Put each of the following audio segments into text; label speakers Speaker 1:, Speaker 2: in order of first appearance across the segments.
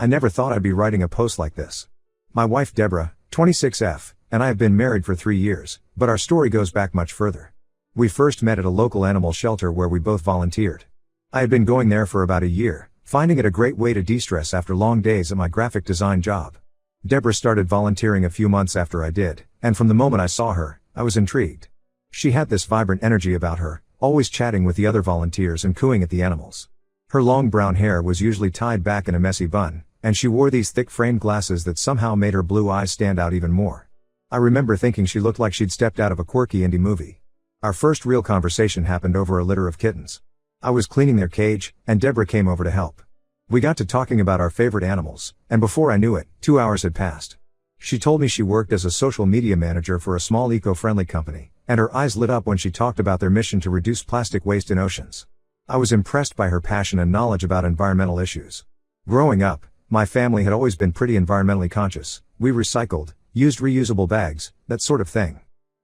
Speaker 1: I never thought I'd be writing a post like this. My wife Deborah, 26F, and I have been married for 3 years, but our story goes back much further. We first met at a local animal shelter where we both volunteered. I had been going there for about a year, finding it a great way to de-stress after long days at my graphic design job. Deborah started volunteering a few months after I did, and from the moment I saw her, I was intrigued. She had this vibrant energy about her, always chatting with the other volunteers and cooing at the animals. Her long brown hair was usually tied back in a messy bun, and she wore these thick framed glasses that somehow made her blue eyes stand out even more. I remember thinking she looked like she'd stepped out of a quirky indie movie. Our first real conversation happened over a litter of kittens. I was cleaning their cage, and Deborah came over to help. We got to talking about our favorite animals, and before I knew it, 2 hours had passed. She told me she worked as a social media manager for a small eco-friendly company, and her eyes lit up when she talked about their mission to reduce plastic waste in oceans. I was impressed by her passion and knowledge about environmental issues. Growing up, my family had always been pretty environmentally conscious. We recycled, used reusable bags, that sort of thing.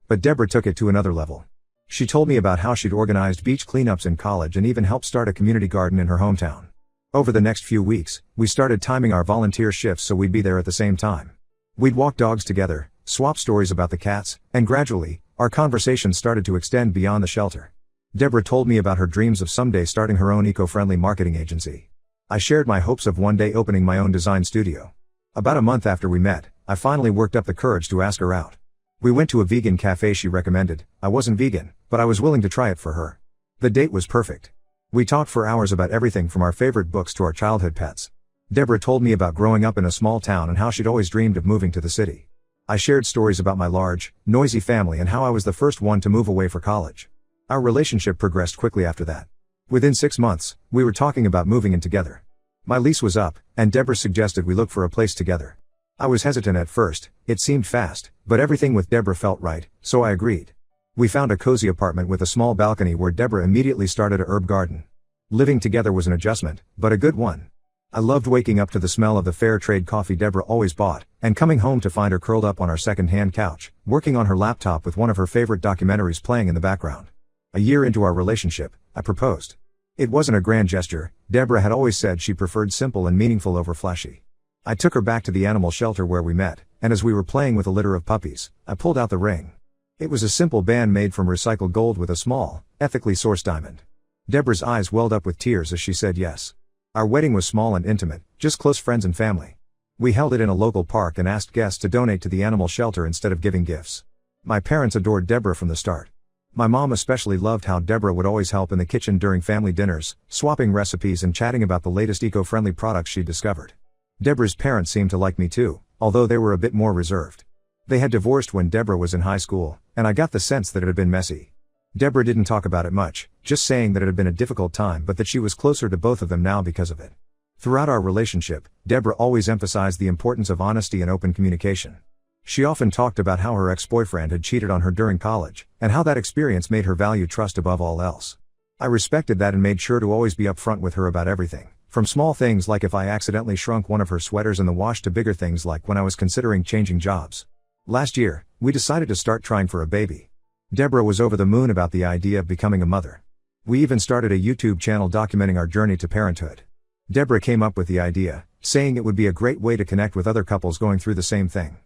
Speaker 1: But Deborah took it to another level. She told me about how she'd organized beach cleanups in college and even helped start a community garden in her hometown. Over the next few weeks, we started timing our volunteer shifts so we'd be there at the same time. We'd walk dogs together, swap stories about the cats, and gradually, our conversations started to extend beyond the shelter. Deborah told me about her dreams of someday starting her own eco-friendly marketing agency. I shared my hopes of one day opening my own design studio. About a month after we met, I finally worked up the courage to ask her out. We went to a vegan cafe she recommended. I wasn't vegan, but I was willing to try it for her. The date was perfect. We talked for hours about everything from our favorite books to our childhood pets. Deborah told me about growing up in a small town and how she'd always dreamed of moving to the city. I shared stories about my large, noisy family and how I was the first one to move away for college. Our relationship progressed quickly after that. Within 6 months, we were talking about moving in together. My lease was up, and Deborah suggested we look for a place together. I was hesitant at first, it seemed fast, but everything with Deborah felt right, so I agreed. We found a cozy apartment with a small balcony where Deborah immediately started a herb garden. Living together was an adjustment, but a good one. I loved waking up to the smell of the fair trade coffee Deborah always bought, and coming home to find her curled up on our second-hand couch, working on her laptop with one of her favorite documentaries playing in the background. A year into our relationship, I proposed. It wasn't a grand gesture. Deborah had always said she preferred simple and meaningful over flashy. I took her back to the animal shelter where we met, and as we were playing with a litter of puppies, I pulled out the ring. It was a simple band made from recycled gold with a small, ethically sourced diamond. Deborah's eyes welled up with tears as she said yes. Our wedding was small and intimate, just close friends and family. We held it in a local park and asked guests to donate to the animal shelter instead of giving gifts. My parents adored Deborah from the start. My mom especially loved how Deborah would always help in the kitchen during family dinners, swapping recipes and chatting about the latest eco-friendly products she'd discovered. Deborah's parents seemed to like me too, although they were a bit more reserved. They had divorced when Deborah was in high school, and I got the sense that it had been messy. Deborah didn't talk about it much, just saying that it had been a difficult time but that she was closer to both of them now because of it. Throughout our relationship, Deborah always emphasized the importance of honesty and open communication. She often talked about how her ex-boyfriend had cheated on her during college, and how that experience made her value trust above all else. I respected that and made sure to always be upfront with her about everything, from small things like if I accidentally shrunk one of her sweaters in the wash to bigger things like when I was considering changing jobs. Last year, we decided to start trying for a baby. Deborah was over the moon about the idea of becoming a mother. We even started a YouTube channel documenting our journey to parenthood. Deborah came up with the idea, saying it would be a great way to connect with other couples going through the same thing.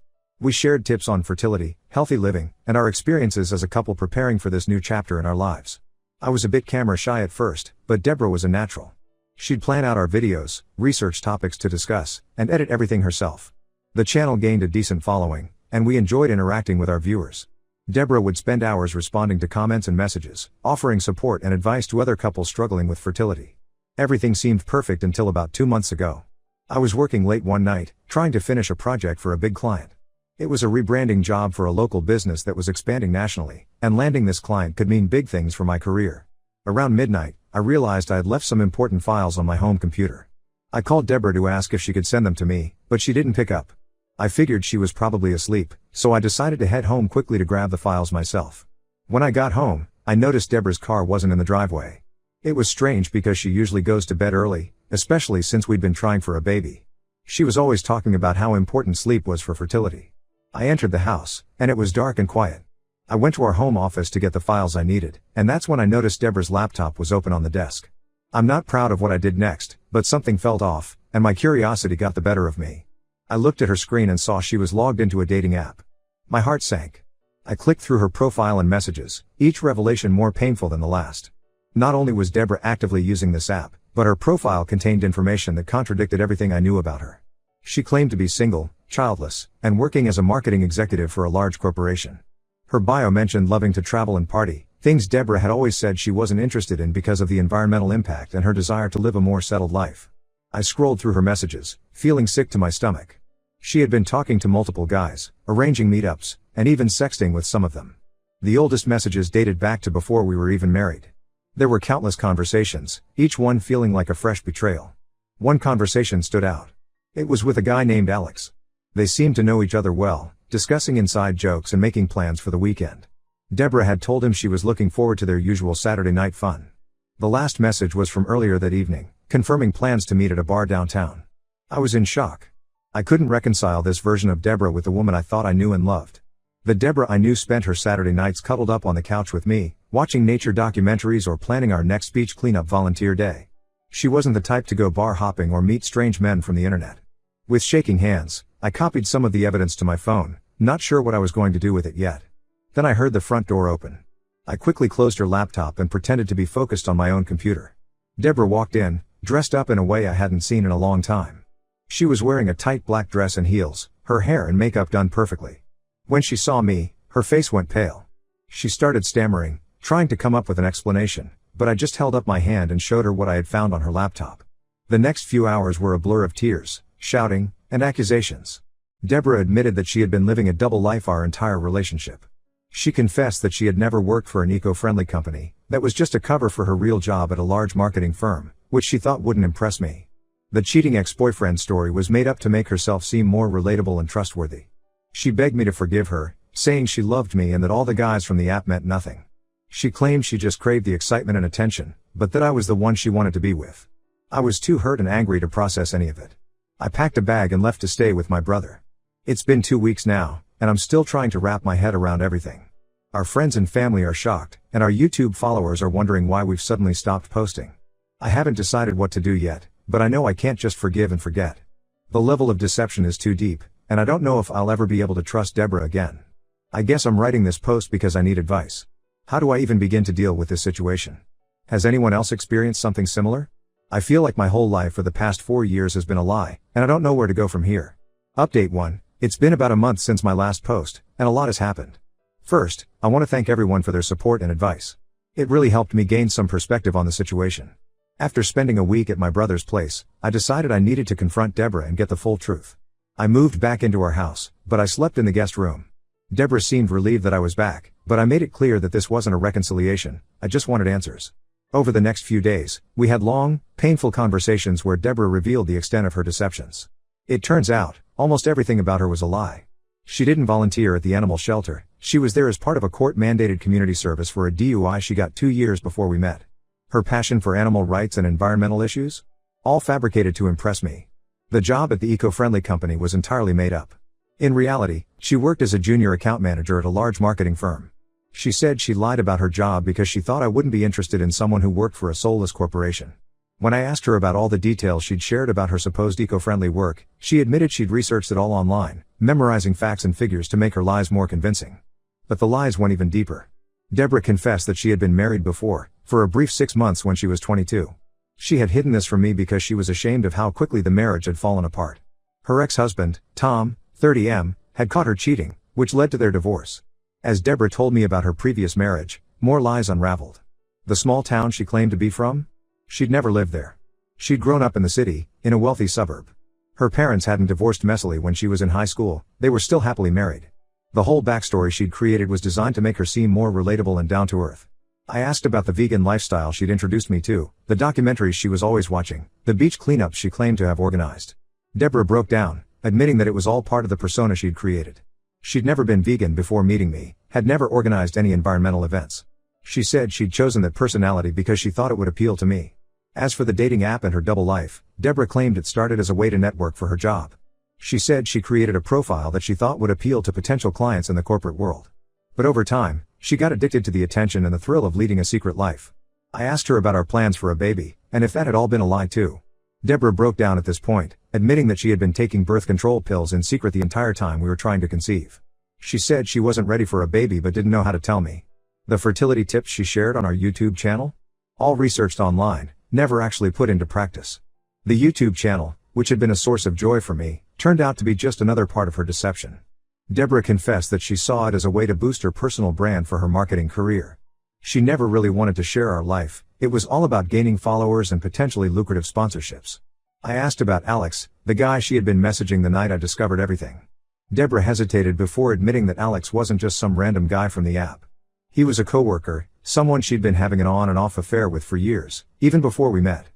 Speaker 1: We shared tips on fertility, healthy living, and our experiences as a couple preparing for this new chapter in our lives. I was a bit camera shy at first, but Deborah was a natural. She'd plan out our videos, research topics to discuss, and edit everything herself. The channel gained a decent following, and we enjoyed interacting with our viewers. Deborah would spend hours responding to comments and messages, offering support and advice to other couples struggling with fertility. Everything seemed perfect until about 2 months ago. I was working late one night, trying to finish a project for a big client. It was a rebranding job for a local business that was expanding nationally, and landing this client could mean big things for my career. Around midnight, I realized I had left some important files on my home computer. I called Deborah to ask if she could send them to me, but she didn't pick up. I figured she was probably asleep, so I decided to head home quickly to grab the files myself. When I got home, I noticed Deborah's car wasn't in the driveway. It was strange because she usually goes to bed early, especially since we'd been trying for a baby. She was always talking about how important sleep was for fertility. I entered the house, and it was dark and quiet. I went to our home office to get the files I needed, and that's when I noticed Deborah's laptop was open on the desk. I'm not proud of what I did next, but something felt off. and my curiosity got the better of me. I looked at her screen and saw she was logged into a dating app. My heart sank. I clicked through her profile and messages, each revelation more painful than the last. Not only was Deborah actively using this app, but her profile contained information that contradicted everything I knew about her. She claimed to be single, childless, and working as a marketing executive for a large corporation. Her bio mentioned loving to travel and party, things Deborah had always said she wasn't interested in because of the environmental impact and her desire to live a more settled life. I scrolled through her messages, feeling sick to my stomach. She had been talking to multiple guys, arranging meetups, and even sexting with some of them. The oldest messages dated back to before we were even married. There were countless conversations, each one feeling like a fresh betrayal. One conversation stood out. It was with a guy named Alex. They seemed to know each other well, discussing inside jokes and making plans for the weekend. Deborah had told him she was looking forward to their usual Saturday night fun. The last message was from earlier that evening, confirming plans to meet at a bar downtown. I was in shock. I couldn't reconcile this version of Deborah with the woman I thought I knew and loved. The Deborah I knew spent her Saturday nights cuddled up on the couch with me, watching nature documentaries or planning our next beach cleanup volunteer day. She wasn't the type to go bar hopping or meet strange men from the internet. With shaking hands, I copied some of the evidence to my phone, not sure what I was going to do with it yet. Then I heard the front door open. I quickly closed her laptop and pretended to be focused on my own computer. Deborah walked in, dressed up in a way I hadn't seen in a long time. She was wearing a tight black dress and heels, her hair and makeup done perfectly. When she saw me, her face went pale. She started stammering, trying to come up with an explanation, but I just held up my hand and showed her what I had found on her laptop. The next few hours were a blur of tears, shouting, and accusations. Deborah admitted that she had been living a double life our entire relationship. She confessed that she had never worked for an eco-friendly company, that was just a cover for her real job at a large marketing firm, which she thought wouldn't impress me. The cheating ex-boyfriend story was made up to make herself seem more relatable and trustworthy. She begged me to forgive her, saying she loved me and that all the guys from the app meant nothing. She claimed she just craved the excitement and attention, but that I was the one she wanted to be with. I was too hurt and angry to process any of it. I packed a bag and left to stay with my brother. It's been 2 weeks now, and I'm still trying to wrap my head around everything. Our friends and family are shocked, and our YouTube followers are wondering why we've suddenly stopped posting. I haven't decided what to do yet, but I know I can't just forgive and forget. The level of deception is too deep, and I don't know if I'll ever be able to trust Deborah again. I guess I'm writing this post because I need advice. How do I even begin to deal with this situation? Has anyone else experienced something similar? I feel like my whole life for the past 4 years has been a lie, and I don't know where to go from here. Update 1. It's been about a month since my last post, and a lot has happened. First, I want to thank everyone for their support and advice. It really helped me gain some perspective on the situation. After spending a week at my brother's place, I decided I needed to confront Deborah and get the full truth. I moved back into our house, but I slept in the guest room. Deborah seemed relieved that I was back, but I made it clear that this wasn't a reconciliation, I just wanted answers. Over the next few days, we had long, painful conversations where Deborah revealed the extent of her deceptions. It turns out, almost everything about her was a lie. She didn't volunteer at the animal shelter, she was there as part of a court-mandated community service for a DUI she got 2 years before we met. Her passion for animal rights and environmental issues? All fabricated to impress me. The job at the eco-friendly company was entirely made up. In reality, she worked as a junior account manager at a large marketing firm. She said she lied about her job because she thought I wouldn't be interested in someone who worked for a soulless corporation. When I asked her about all the details she'd shared about her supposed eco-friendly work, she admitted she'd researched it all online, memorizing facts and figures to make her lies more convincing. But the lies went even deeper. Deborah confessed that she had been married before, for a brief 6 months when she was 22. She had hidden this from me because she was ashamed of how quickly the marriage had fallen apart. Her ex-husband, Tom, 30M, had caught her cheating, which led to their divorce. As Deborah told me about her previous marriage, more lies unraveled. The small town she claimed to be from? She'd never lived there. She'd grown up in the city, in a wealthy suburb. Her parents hadn't divorced messily when she was in high school, they were still happily married. The whole backstory she'd created was designed to make her seem more relatable and down to earth. I asked about the vegan lifestyle she'd introduced me to, the documentaries she was always watching, the beach cleanups she claimed to have organized. Deborah broke down, admitting that it was all part of the persona she'd created. She'd never been vegan before meeting me, had never organized any environmental events. She said she'd chosen that personality because she thought it would appeal to me. As for the dating app and her double life, Deborah claimed it started as a way to network for her job. She said she created a profile that she thought would appeal to potential clients in the corporate world. But over time, she got addicted to the attention and the thrill of leading a secret life. I asked her about our plans for a baby, and if that had all been a lie too. Deborah broke down at this point, admitting that she had been taking birth control pills in secret the entire time we were trying to conceive. She said she wasn't ready for a baby but didn't know how to tell me. The fertility tips she shared on our YouTube channel? All researched online, never actually put into practice. The YouTube channel, which had been a source of joy for me, turned out to be just another part of her deception. Deborah confessed that she saw it as a way to boost her personal brand for her marketing career. She never really wanted to share our life, it was all about gaining followers and potentially lucrative sponsorships. I asked about Alex, the guy she had been messaging the night I discovered everything. Deborah hesitated before admitting that Alex wasn't just some random guy from the app. He was a coworker, someone she'd been having an on and off affair with for years, even before we met.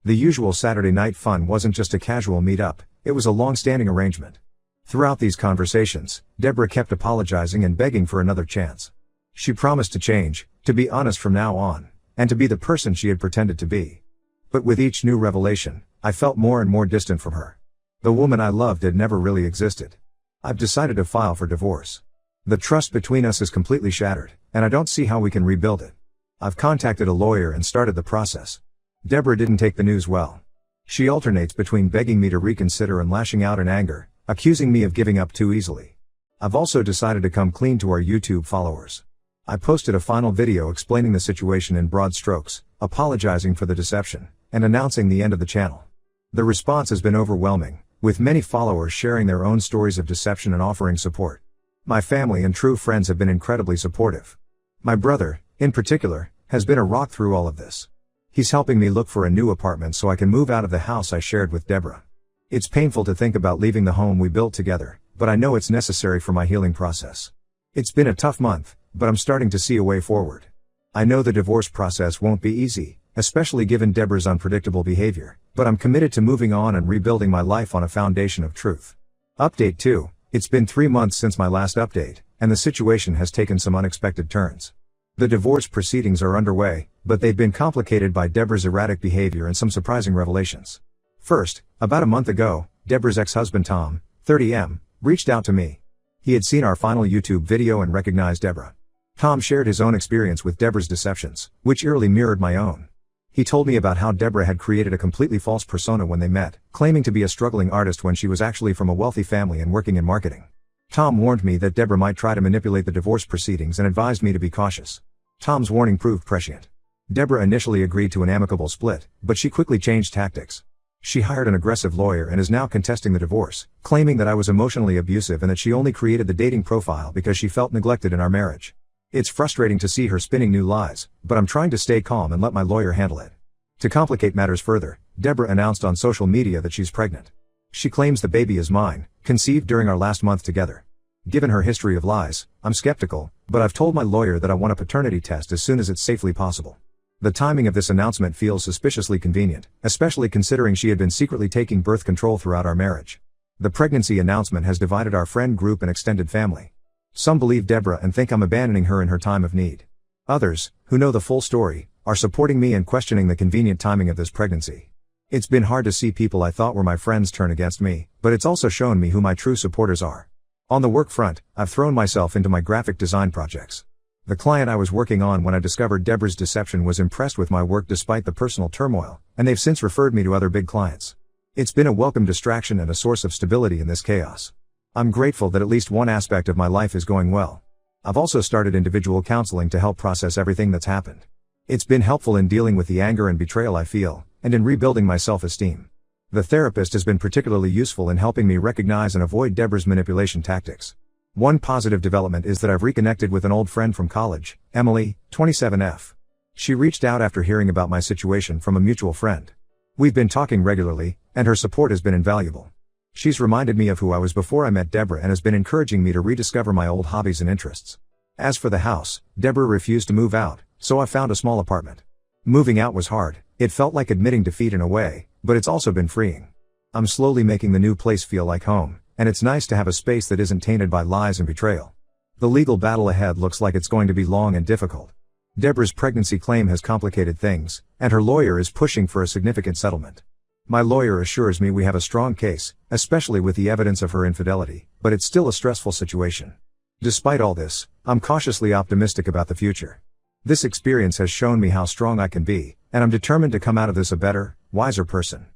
Speaker 1: The usual Saturday night fun wasn't just a casual meet-up, it was a long-standing arrangement. Throughout these conversations, Deborah kept apologizing and begging for another chance. She promised to change, to be honest from now on, and to be the person she had pretended to be. But with each new revelation, I felt more and more distant from her. The woman I loved had never really existed. I've decided to file for divorce. The trust between us is completely shattered, and I don't see how we can rebuild it. I've contacted a lawyer and started the process. Deborah didn't take the news well. She alternates between begging me to reconsider and lashing out in anger, accusing me of giving up too easily. I've also decided to come clean to our YouTube followers. I posted a final video explaining the situation in broad strokes, apologizing for the deception, and announcing the end of the channel. The response has been overwhelming, with many followers sharing their own stories of deception and offering support. My family and true friends have been incredibly supportive. My brother, in particular, has been a rock through all of this. He's helping me look for a new apartment so I can move out of the house I shared with Deborah. It's painful to think about leaving the home we built together, but I know it's necessary for my healing process. It's been a tough month, but I'm starting to see a way forward. I know the divorce process won't be easy, especially given Deborah's unpredictable behavior, but I'm committed to moving on and rebuilding my life on a foundation of truth. Update 2. It's been 3 months since my last update, and the situation has taken some unexpected turns. The divorce proceedings are underway, but they've been complicated by Deborah's erratic behavior and some surprising revelations. First, about a month ago, Deborah's ex-husband Tom, 30M, reached out to me. He had seen our final YouTube video and recognized Deborah. Tom shared his own experience with Deborah's deceptions, which eerily mirrored my own. He told me about how Deborah had created a completely false persona when they met, claiming to be a struggling artist when she was actually from a wealthy family and working in marketing. Tom warned me that Deborah might try to manipulate the divorce proceedings and advised me to be cautious. Tom's warning proved prescient. Deborah initially agreed to an amicable split, but she quickly changed tactics. She hired an aggressive lawyer and is now contesting the divorce, claiming that I was emotionally abusive and that she only created the dating profile because she felt neglected in our marriage. It's frustrating to see her spinning new lies, but I'm trying to stay calm and let my lawyer handle it. To complicate matters further, Deborah announced on social media that she's pregnant. She claims the baby is mine, conceived during our last month together. Given her history of lies, I'm skeptical, but I've told my lawyer that I want a paternity test as soon as it's safely possible. The timing of this announcement feels suspiciously convenient, especially considering she had been secretly taking birth control throughout our marriage. The pregnancy announcement has divided our friend group and extended family. Some believe Deborah and think I'm abandoning her in her time of need. Others, who know the full story, are supporting me and questioning the convenient timing of this pregnancy. It's been hard to see people I thought were my friends turn against me, but it's also shown me who my true supporters are. On the work front, I've thrown myself into my graphic design projects. The client I was working on when I discovered Deborah's deception was impressed with my work despite the personal turmoil, and they've since referred me to other big clients. It's been a welcome distraction and a source of stability in this chaos. I'm grateful that at least one aspect of my life is going well. I've also started individual counseling to help process everything that's happened. It's been helpful in dealing with the anger and betrayal I feel, and in rebuilding my self-esteem. The therapist has been particularly useful in helping me recognize and avoid Deborah's manipulation tactics. One positive development is that I've reconnected with an old friend from college, Emily, 27F. She reached out after hearing about my situation from a mutual friend. We've been talking regularly, and her support has been invaluable. She's reminded me of who I was before I met Deborah and has been encouraging me to rediscover my old hobbies and interests. As for the house, Deborah refused to move out, so I found a small apartment. Moving out was hard, it felt like admitting defeat in a way, but it's also been freeing. I'm slowly making the new place feel like home, and it's nice to have a space that isn't tainted by lies and betrayal. The legal battle ahead looks like it's going to be long and difficult. Deborah's pregnancy claim has complicated things, and her lawyer is pushing for a significant settlement. My lawyer assures me we have a strong case, especially with the evidence of her infidelity, but it's still a stressful situation. Despite all this, I'm cautiously optimistic about the future. This experience has shown me how strong I can be, and I'm determined to come out of this a better, wiser person.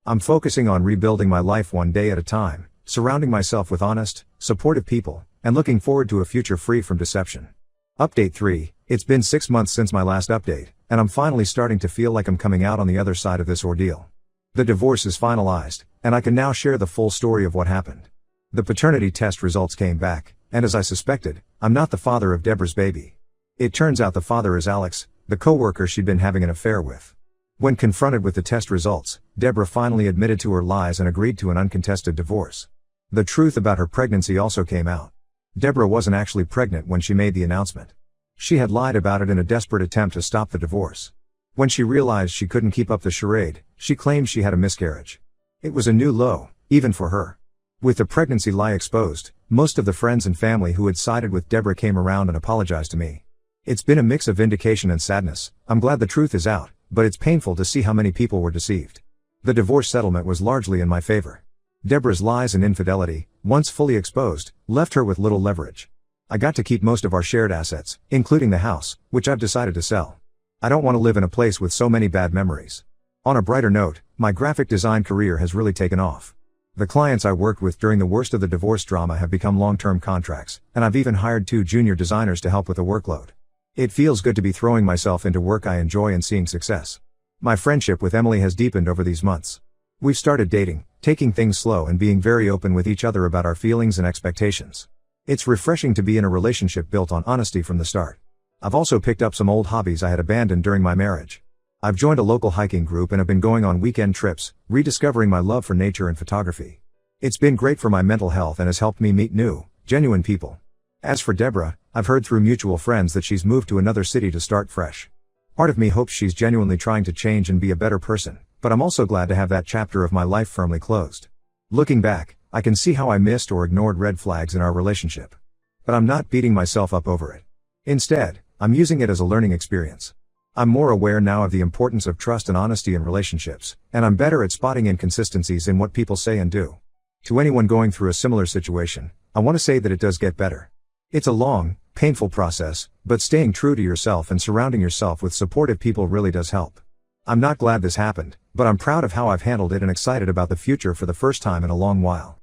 Speaker 1: I'm focusing on rebuilding my life one day at a time, surrounding myself with honest, supportive people, and looking forward to a future free from deception. Update 3. It's been 6 months since my last update, and I'm finally starting to feel like I'm coming out on the other side of this ordeal. The divorce is finalized, and I can now share the full story of what happened. The paternity test results came back, and as I suspected, I'm not the father of Deborah's baby. It turns out the father is Alex, the co-worker she'd been having an affair with. When confronted with the test results, Deborah finally admitted to her lies and agreed to an uncontested divorce. The truth about her pregnancy also came out. Deborah wasn't actually pregnant when she made the announcement. She had lied about it in a desperate attempt to stop the divorce. When she realized she couldn't keep up the charade, she claimed she had a miscarriage. It was a new low, even for her. With the pregnancy lie exposed, most of the friends and family who had sided with Deborah came around and apologized to me. It's been a mix of vindication and sadness. I'm glad the truth is out, but it's painful to see how many people were deceived. The divorce settlement was largely in my favor. Deborah's lies and infidelity, once fully exposed, left her with little leverage. I got to keep most of our shared assets, including the house, which I've decided to sell. I don't want to live in a place with so many bad memories. On a brighter note, my graphic design career has really taken off. The clients I worked with during the worst of the divorce drama have become long-term contracts, and I've even hired 2 junior designers to help with the workload. It feels good to be throwing myself into work I enjoy and seeing success. My friendship with Emily has deepened over these months. We've started dating, taking things slow and being very open with each other about our feelings and expectations. It's refreshing to be in a relationship built on honesty from the start. I've also picked up some old hobbies I had abandoned during my marriage. I've joined a local hiking group and have been going on weekend trips, rediscovering my love for nature and photography. It's been great for my mental health and has helped me meet new, genuine people. As for Deborah, I've heard through mutual friends that she's moved to another city to start fresh. Part of me hopes she's genuinely trying to change and be a better person, but I'm also glad to have that chapter of my life firmly closed. Looking back, I can see how I missed or ignored red flags in our relationship. But I'm not beating myself up over it. Instead, I'm using it as a learning experience. I'm more aware now of the importance of trust and honesty in relationships, and I'm better at spotting inconsistencies in what people say and do. To anyone going through a similar situation, I want to say that it does get better. It's a long, painful process, but staying true to yourself and surrounding yourself with supportive people really does help. I'm not glad this happened, but I'm proud of how I've handled it and excited about the future for the first time in a long while.